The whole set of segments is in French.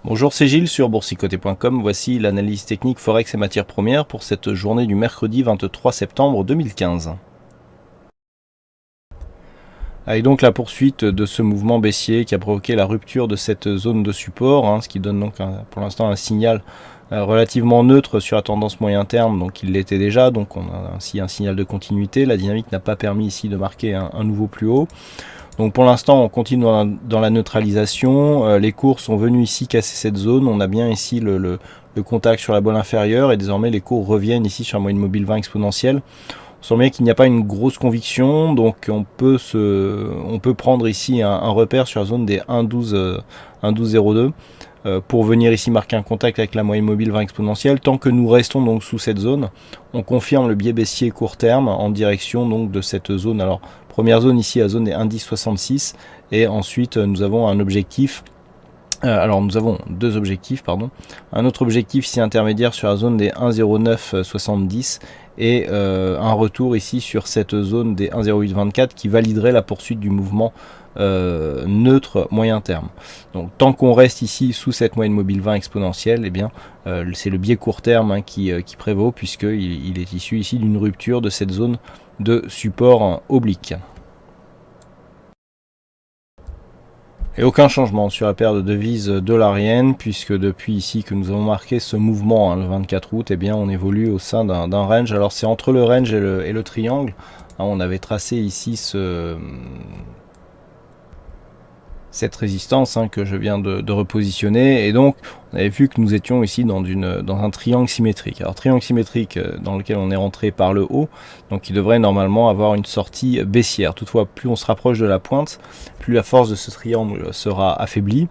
Bonjour, c'est Gilles sur boursicoté.com. Voici l'analyse technique Forex et matières premières pour cette journée du mercredi 23 septembre 2015. Avec donc la poursuite de ce mouvement baissier qui a provoqué la rupture de cette zone de support, ce qui donne donc pour l'instant un signal relativement neutre sur la tendance moyen terme, donc il l'était déjà, donc on a ainsi un signal de continuité. La dynamique n'a pas permis ici de marquer un nouveau plus haut. Donc pour l'instant on continue dans la neutralisation, les cours sont venus ici casser cette zone, on a bien ici le contact sur la bolle inférieure et désormais les cours reviennent ici sur la moyenne mobile 20 exponentielle. On sent bien qu'il n'y a pas une grosse conviction, donc on peut prendre ici un repère sur la zone des 1,1202 pour venir ici marquer un contact avec la moyenne mobile 20 exponentielle. Tant que nous restons donc sous cette zone, on confirme le biais baissier court terme en direction donc de cette zone. Alors première zone ici, la zone des 1,1066 et ensuite nous avons un objectif. Alors nous avons deux objectifs, un autre objectif ici intermédiaire sur la zone des 1,0970 et un retour ici sur cette zone des 1,0824 qui validerait la poursuite du mouvement neutre moyen terme. Donc tant qu'on reste ici sous cette moyenne mobile 20 exponentielle, c'est le biais court terme qui prévaut puisqu'il est issu ici d'une rupture de cette zone de support oblique. Et aucun changement sur la paire de devises dollarienne, puisque depuis ici que nous avons marqué ce mouvement le 24 août, on évolue au sein d'un range. Alors c'est entre le range et le triangle. On avait tracé ici cette résistance que je viens de repositionner, et donc on avait vu que nous étions ici dans un triangle symétrique. Alors triangle symétrique dans lequel on est rentré par le haut, donc il devrait normalement avoir une sortie baissière. Toutefois, plus on se rapproche de la pointe, plus la force de ce triangle sera affaiblie.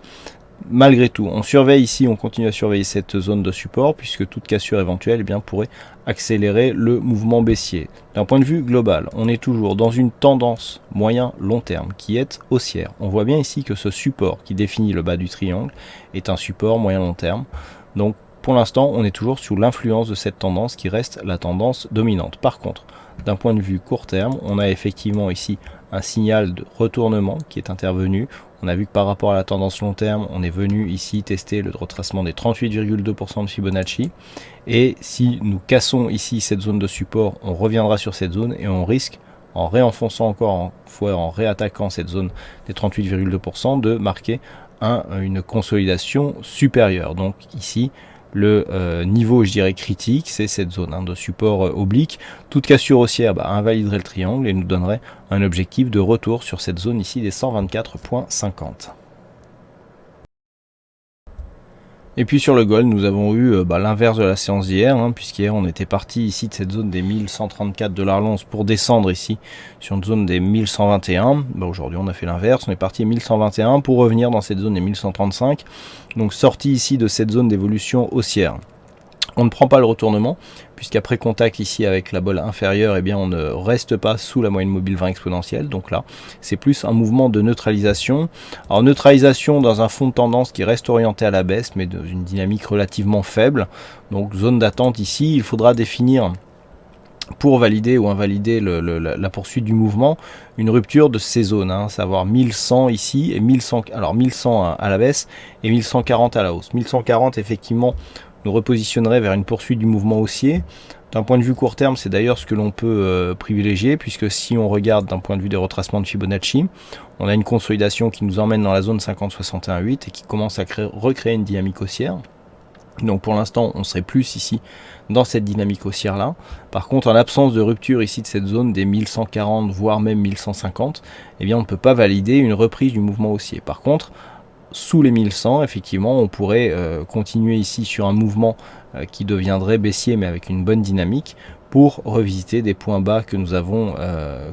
Malgré tout, on surveille ici, on continue à surveiller cette zone de support, puisque toute cassure éventuelle pourrait accélérer le mouvement baissier. D'un point de vue global, on est toujours dans une tendance moyen-long terme qui est haussière. On voit bien ici que ce support qui définit le bas du triangle est un support moyen-long terme. Donc pour l'instant, on est toujours sous l'influence de cette tendance qui reste la tendance dominante. Par contre, d'un point de vue court terme, on a effectivement ici un signal de retournement qui est intervenu. On a vu que par rapport à la tendance long terme, on est venu ici tester le retracement des 38,2% de Fibonacci. Et si nous cassons ici cette zone de support, on reviendra sur cette zone et on risque, en réenfonçant encore, en réattaquant cette zone des 38,2%, de marquer une consolidation supérieure. Donc ici, le niveau, je dirais, critique, c'est cette zone de support oblique. Toute cassure haussière invaliderait le triangle et nous donnerait un objectif de retour sur cette zone ici des 124,50. Et puis sur le gold, nous avons eu l'inverse de la séance d'hier, puisqu'hier on était parti ici de cette zone des 1134 $ l'once pour descendre ici sur une zone des 1121. Aujourd'hui on a fait l'inverse, on est parti à 1121 pour revenir dans cette zone des 1135. Donc sorti ici de cette zone d'évolution haussière. On ne prend pas le retournement, puisqu'après contact ici avec la bolle inférieure, on ne reste pas sous la moyenne mobile 20 exponentielle. Donc là, c'est plus un mouvement de neutralisation. Alors neutralisation dans un fond de tendance qui reste orienté à la baisse, mais dans une dynamique relativement faible. Donc zone d'attente ici, il faudra définir, pour valider ou invalider la poursuite du mouvement, une rupture de ces zones, savoir 1100 ici et 1100, alors 1100 à la baisse et 1140 à la hausse. 1140 effectivement nous repositionnerait vers une poursuite du mouvement haussier. D'un point de vue court terme, c'est d'ailleurs ce que l'on peut privilégier, puisque si on regarde d'un point de vue des retracements de Fibonacci, on a une consolidation qui nous emmène dans la zone 50-61,8 et qui commence à recréer une dynamique haussière. Donc pour l'instant, on serait plus ici dans cette dynamique haussière là. Par contre, en l'absence de rupture ici de cette zone des 1140 voire même 1150, on ne peut pas valider une reprise du mouvement haussier. Par contre, sous les 1100, effectivement, on pourrait continuer ici sur un mouvement qui deviendrait baissier mais avec une bonne dynamique pour revisiter des points bas que nous avons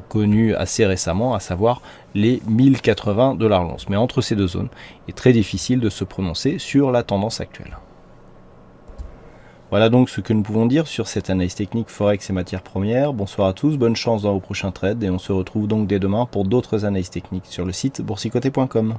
connus assez récemment, à savoir les 1080 $ l'once. Mais entre ces deux zones, il est très difficile de se prononcer sur la tendance actuelle. Voilà donc ce que nous pouvons dire sur cette analyse technique Forex et matières premières. Bonsoir à tous, bonne chance dans vos prochains trades et on se retrouve donc dès demain pour d'autres analyses techniques sur le site boursicoté.com.